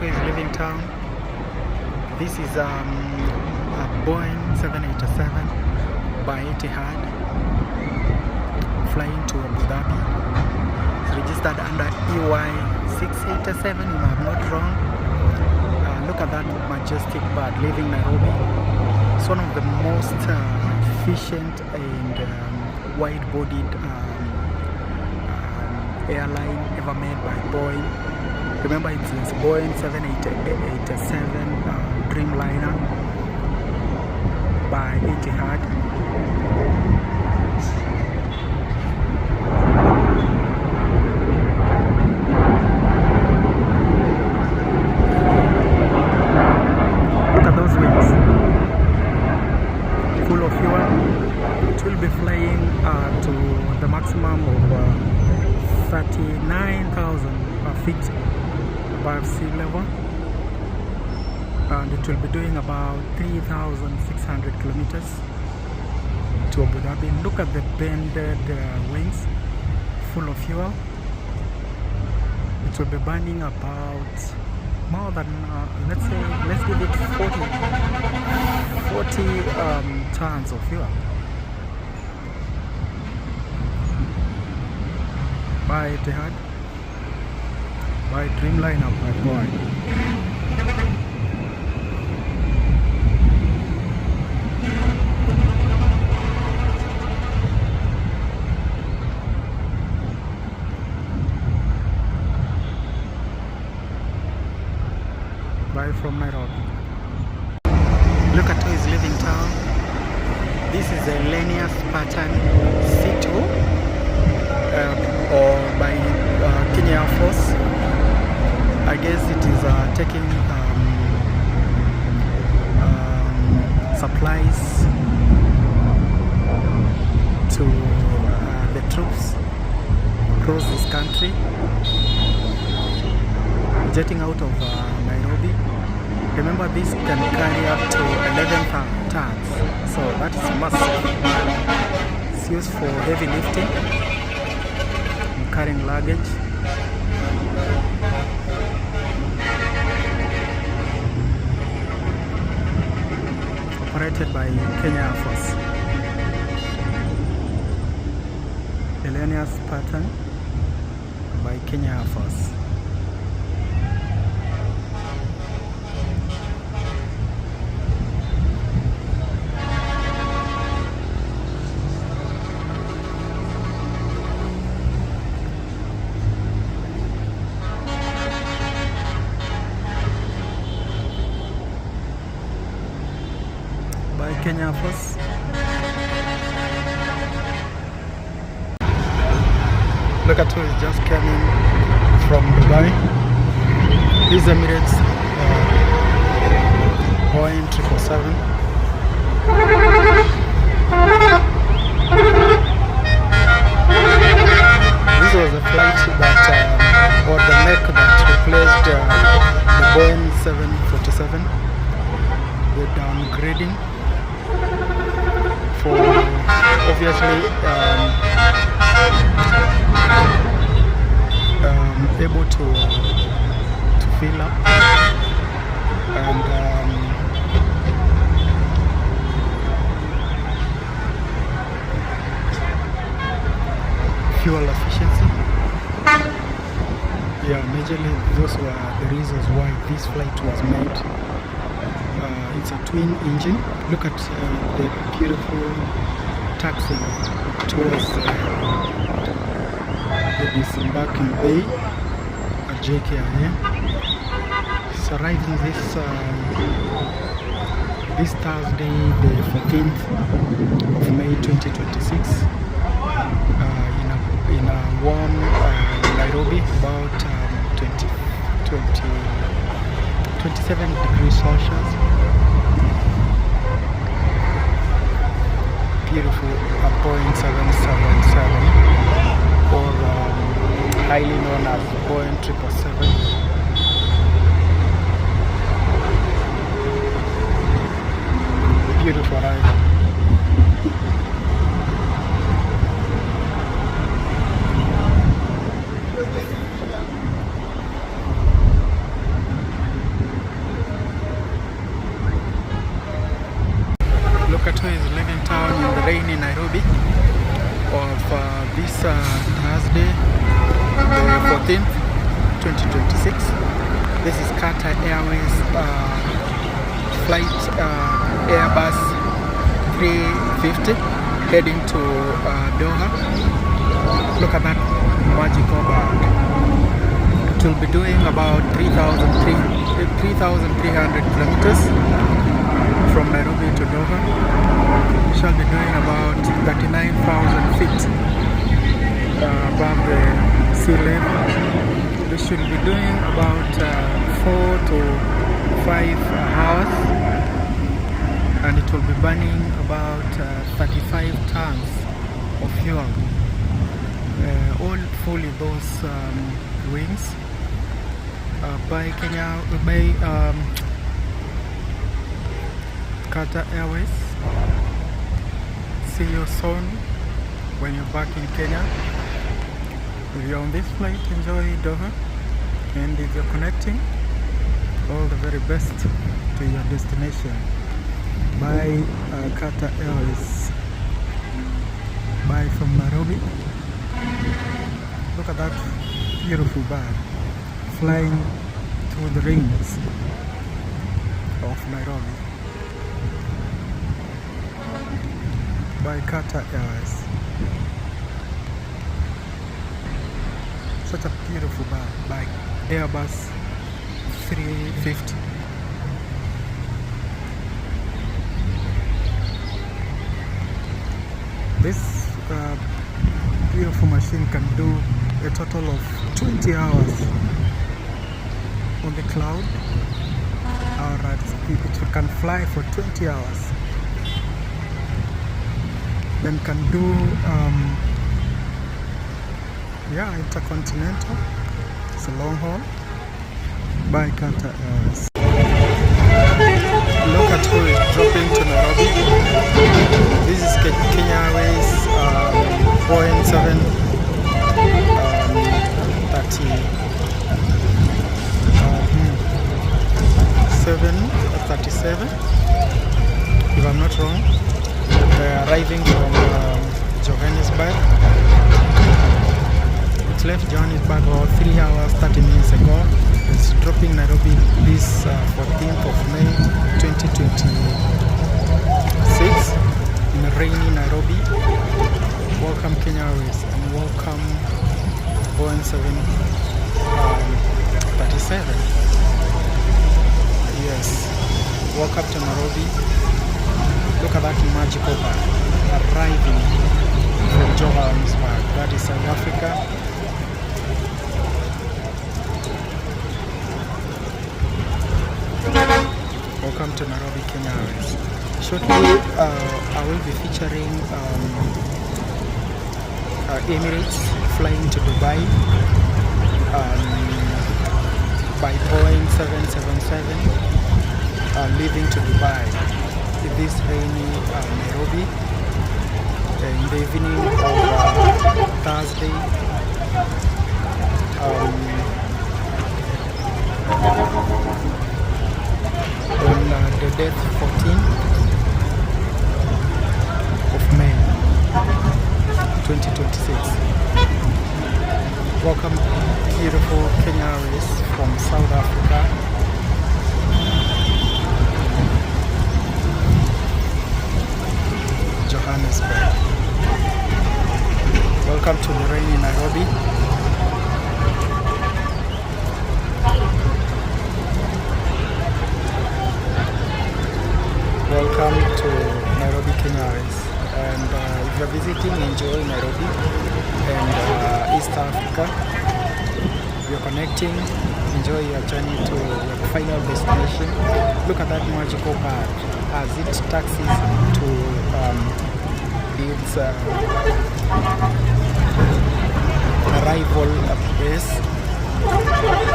to is leaving town. This is a Boeing 787 by Etihad flying to Abu Dhabi. It's registered under EY 687 if I'm not wrong. Look at that majestic bird leaving Nairobi. It's one of the most efficient and wide-bodied airline ever made by Boeing. Remember, it's Boeing 787 Dreamliner by Etihad. Look at those wings, full of fuel. It will be flying to the maximum of 39,000 feet above sea level, and it will be doing about 3,600 kilometers to Abu Dhabi. Look at the bended wings, full of fuel. It will be burning about more than let's give it 40 tons of fuel. By Etihad, by Dreamliner, by Boeing. Bye from Nairobi. Look at who is leaving town. This is a linear pattern C2 or by Kenya Air Force. I guess it is taking supplies to the troops across this country. Jetting out of Nairobi. Remember, this can carry up to 11 tons, so that is massive. It's used for heavy lifting and carrying luggage. Operated by Kenya Air Force. Millennials pattern by Kenya Air Force. By Kenya Air Force. Look at who is just coming from Dubai. This is Emirates Boeing 777. This was a flight that, or the neck that replaced the Boeing 747. The downgrading for obviously able to fill up and fuel efficiency. Yeah, majorly those were the reasons why this flight was made. It's a twin engine. Look at the beautiful taxi towards the disembarking bay at JKIA. It's arriving this Thursday, the 14th of May 2026, in a warm Nairobi, about 27 degrees Celsius. Beautiful Boeing 777, or highly known as Boeing 777. Beautiful arrival. rainy Nairobi of this Thursday, the 14th, 2026. This is Qatar Airways flight Airbus 350 heading to Doha. Look at that magical bag. It will be doing about 3,300 kilometers from Nairobi to Doha. Shall be doing about 39,000 feet above the sea level. We should be doing about 4 to 5 hours, and it will be burning about 35 tons of fuel. All fully those wings by Qatar Airways. See you soon when you're back in Kenya. If you're on this flight, enjoy Doha, and if you're connecting, all the very best to your destination. Bye, Qatar Airways. Bye from Nairobi. Look at that beautiful bird flying through the rings of Nairobi. By Qatar Airways. Such a beautiful bird by Airbus 350. This beautiful machine can do a total of 20 hours on the cloud. Alright, it can fly for 20 hours. Then can do intercontinental. It's a long haul by Qatar Airways. Look at who is dropping to Nairobi. This is Kenya Airways Boeing 737, if I'm not wrong. They're arriving from Johannesburg. It left Johannesburg about 3 hours 30 minutes ago. It's dropping Nairobi this 14th of May 2026 in rainy Nairobi. Welcome Kenya Airways and welcome Boeing 737. Yes, welcome to Nairobi. Look at that magical bird arriving from Johannesburg. That is South Africa. Welcome to Nairobi, Kenya Airways. Shortly, I will be featuring Emirates flying to Dubai by Boeing 777, leaving to Dubai. This rainy Nairobi in the evening of Thursday, on the date 14th of May 2026. Welcome beautiful Kenya Airways from South Africa. Johannesburg. Welcome to the rainy Nairobi. Welcome to Nairobi, Kenya Airways. And if you're visiting, enjoy Nairobi and East Africa. If you're connecting, enjoy your journey to your final destination. Look at that magical bird as it taxis to its arrival place.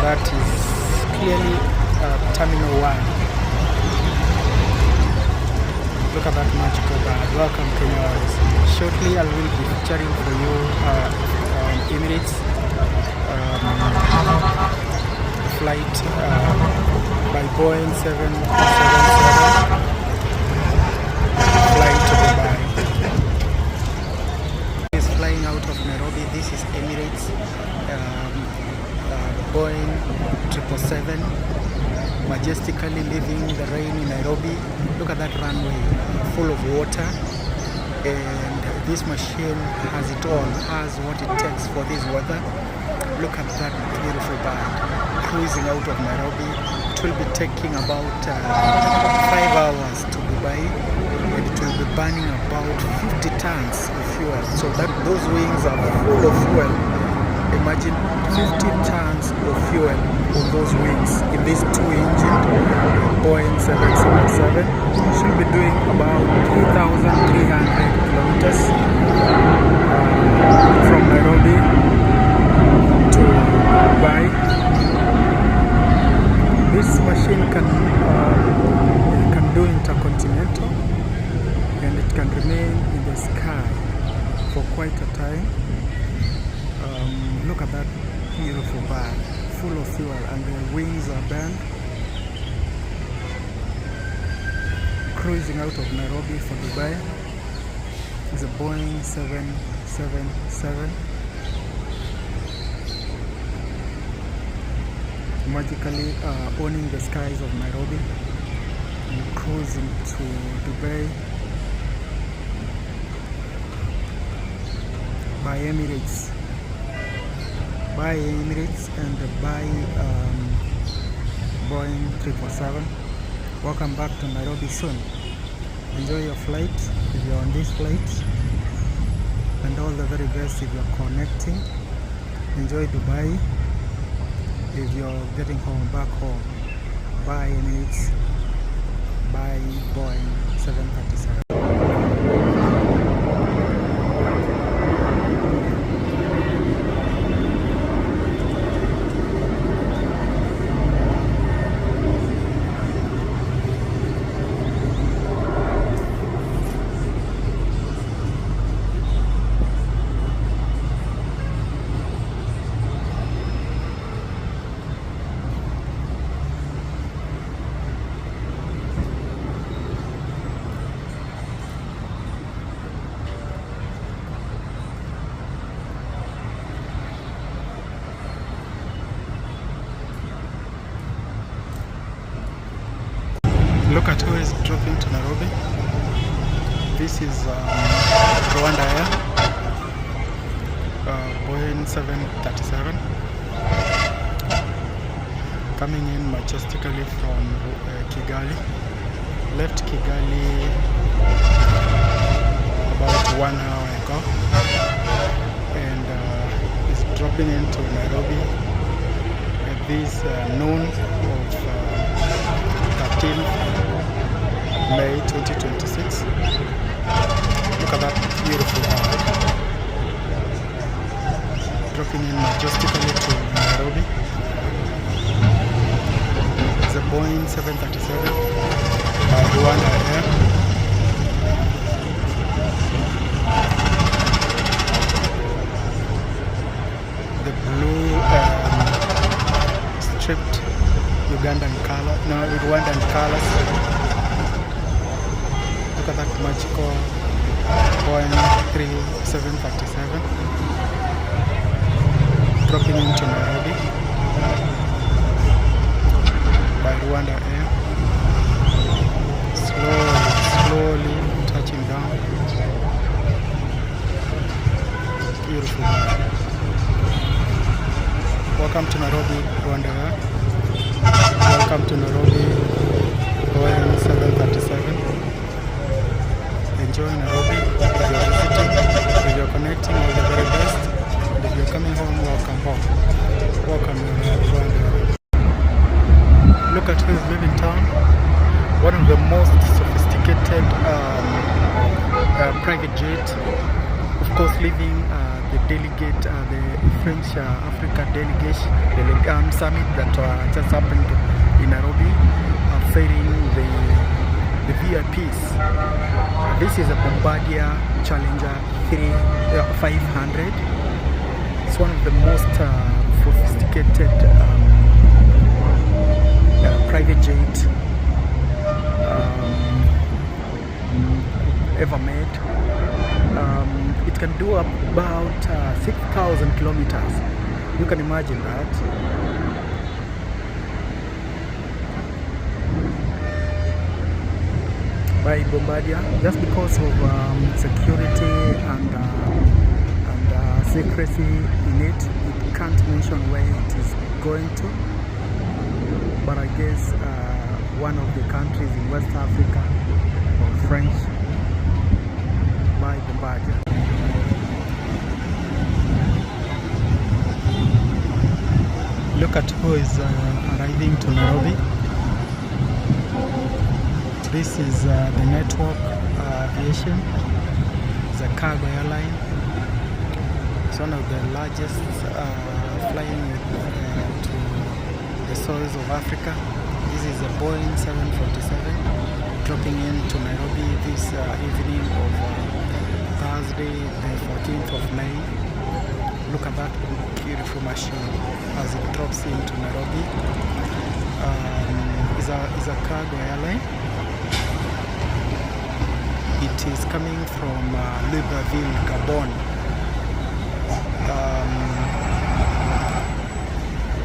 That is clearly Terminal 1. Look at that magical bird. Welcome Kenya Airways. Shortly I will be featuring for you Emirates flight by Boeing 777 flying to Dubai. 747 majestically leaving the rain in Nairobi. Look at that runway full of water, and this machine has it all, has what it takes for this weather. Look at that beautiful bird cruising out of Nairobi. It will be taking about 5 hours to Dubai, and it will be burning about 50 tons of fuel. So that those wings are full of fuel. Imagine 50 tons of fuel on those wings in this 2-engine Boeing 777. It should be doing about 3,300 kilometers from Nairobi to Dubai. This machine can do intercontinental, and it can remain in the sky for quite a time. Look at that beautiful bird, full of fuel, and the wings are bent, cruising out of Nairobi for Dubai. It's a Boeing 777. Magically owning the skies of Nairobi and cruising to Dubai by Emirates. And by Boeing 777. Welcome back to Nairobi soon. Enjoy your flight if you're on this flight, and all the very best if you're connecting. Enjoy Dubai if you're getting home, back home. Bye Emirates, bye Boeing 737. Look at who is dropping to Nairobi. This is Rwanda Air, Boeing 737, coming in majestically from Kigali. Left Kigali about 1 hour ago, and is dropping into Nairobi at this noon of 13th May 2026. Look at that beautiful bird dropping in majestically to Nairobi. It's a Boeing 737 by Rwanda Air. The blue stripped Ugandan color, no, Rwandan colors. Look at that magical Boeing 737 dropping into Nairobi by Rwanda Air. Slowly touching down. Beautiful. Welcome to Nairobi, Rwanda Air. Welcome to Nairobi, Boeing 737. Enjoy Nairobi if you're visiting, if you're connecting, all the very best. And if you're coming home, welcome home. Welcome Rwanda. Look at who is leaving town. One of the most sophisticated private jet. Of course, leaving the delegate, the French Africa delegation summit that just happened in Nairobi, ferrying the VIPs. This is a Bombardier Challenger 500. It's one of the most sophisticated private jet ever made. It can do about 6,000 kilometers. You can imagine that. by Bombardier, just because of security and secrecy in it. It can't mention where it is going to, but I guess one of the countries in West Africa, or French, by Bombardier. Look at who is arriving to Nairobi. This is the Network Aviation. It's a cargo airline. It's one of the largest flying to the soils of Africa. This is a Boeing 747 dropping into Nairobi this evening of Thursday, the 14th of May. Look at that beautiful machine as it drops into Nairobi. It's a cargo airline. It is coming from Libreville, Gabon.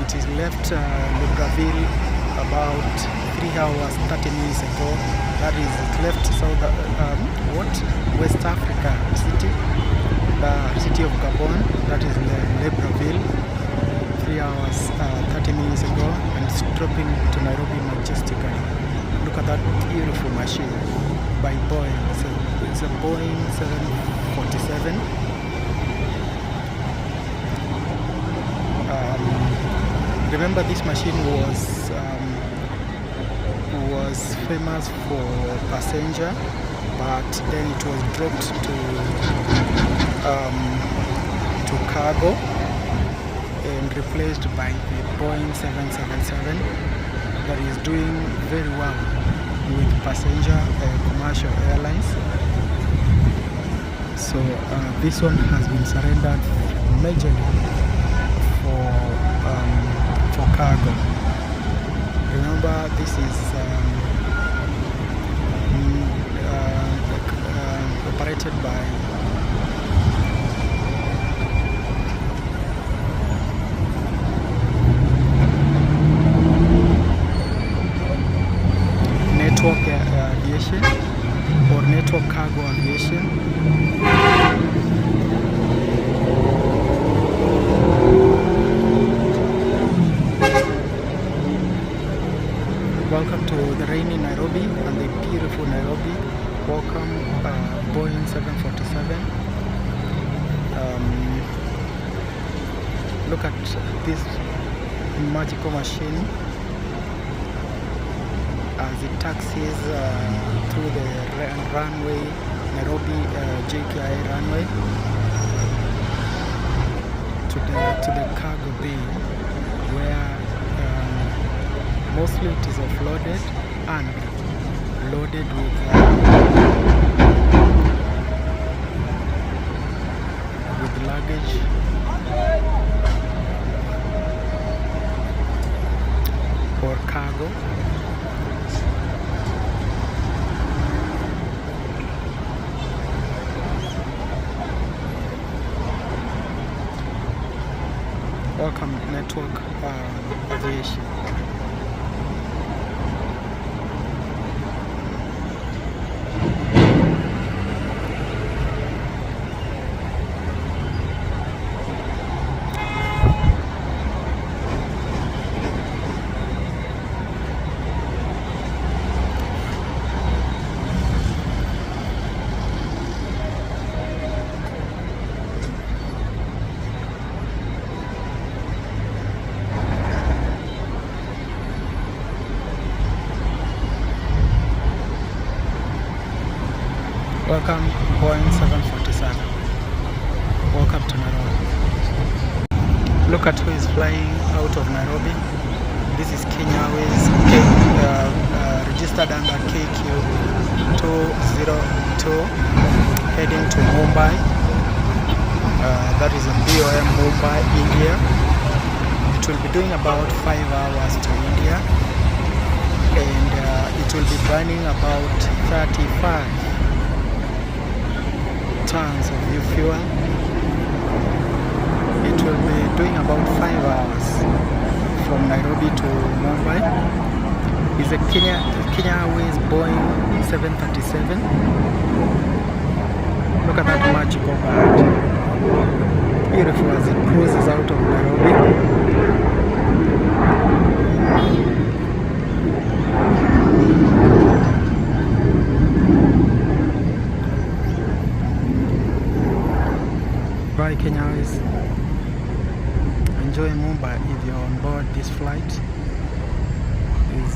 It is left Libreville about 3 hours 30 minutes ago. That is, it left West Africa city, the city of Gabon. That is Libreville, 3 hours 30 minutes ago, and it's dropping to Nairobi majestically. Look at that beautiful machine by Boeing. It's a Boeing 747. Remember, this machine was famous for passenger, but then it was dropped to cargo and replaced by the Boeing 777 that is doing very well with passenger commercial airlines. So this one has been surrendered majorly for cargo. Remember, this is operated by Network Aviation or Network Cargo Aviation. Welcome to the rainy Nairobi and the beautiful Nairobi. Welcome Boeing 747. Look at this magical machine as it taxis through the runway, Nairobi JKI runway, to the cargo bay, where mostly it is offloaded and loaded with luggage or cargo. Welcome Network Aviation. Welcome Boeing 747. Welcome to Nairobi. Look at who is flying out of Nairobi. This is Kenya Airways, registered under KQ202, heading to Mumbai. That is a BOM Mumbai, India. It will be doing about 5 hours to India, and it will be burning about 35 tons of new fuel. It will be doing about 5 hours from Nairobi to Mumbai. It's a Kenya Airways Boeing 737. Look at that magical bird. Beautiful as it cruises out of Nairobi. Bye Kenya Airways. Enjoy Mumbai if you're on board this flight.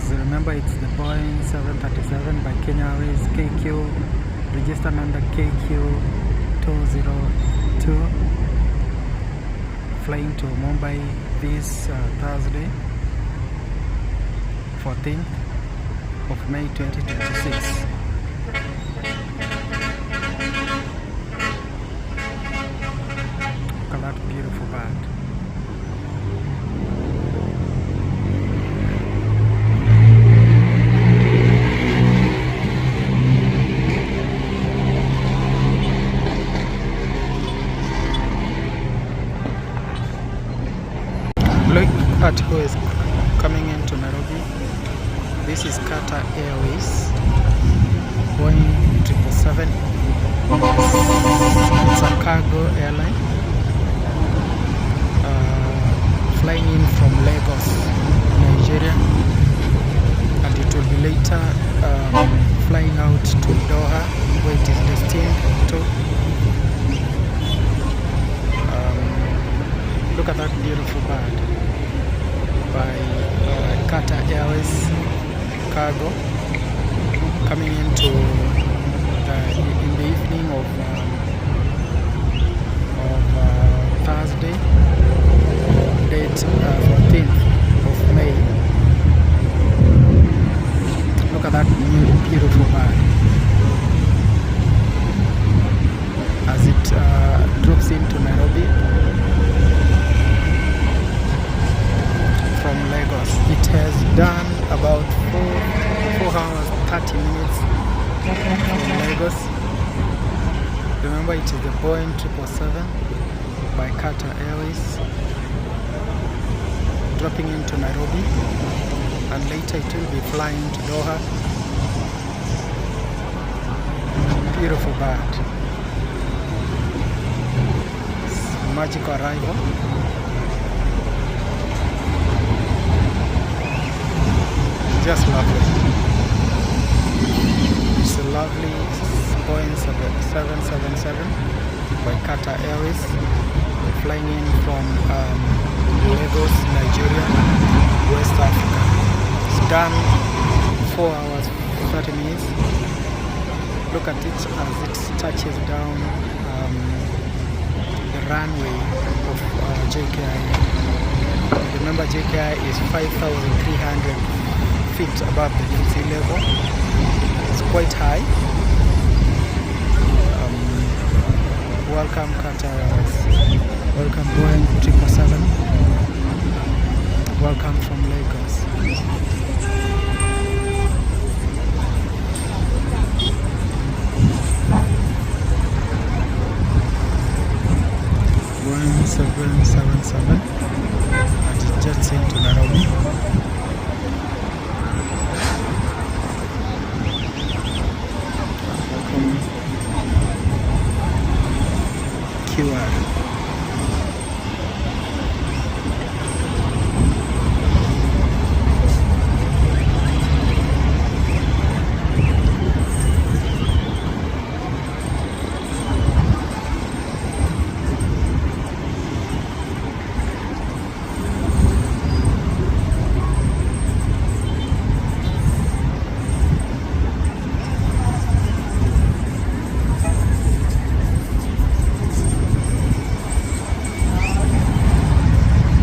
Remember, it's the Boeing 737 by Kenya Airways, KQ, registered number KQ202, flying to Mumbai this Thursday, 14th of May 2026. Look at that beautiful bird. Look at who is coming into Nairobi. This is Qatar Airways, Boeing 777. It's a cargo airline, flying in from Lagos, Nigeria, and it will be later flying out to Doha, where it is destined to. Look at that beautiful bird by Qatar Airways cargo, coming into in the evening of Thursday, date 14th of May. Look at that beautiful bird as it drops into Nairobi from Lagos. It has done about 4 hours 30 minutes from Lagos. Remember, it is the Boeing 777 by Qatar Airways, dropping into Nairobi, and later it will be flying to Doha. Beautiful bird. Magical arrival. Just lovely. It's a lovely Boeing 777 by Qatar Airways, flying in from Lagos, Nigeria, West Africa. It's done 4 hours 30 minutes. Look at it as it touches down the runway of JKI. Remember, JKI is 5,300 feet above the sea level. It's quite high. Welcome Qatar Airways. Welcome Boeing 777. Welcome from Lagos.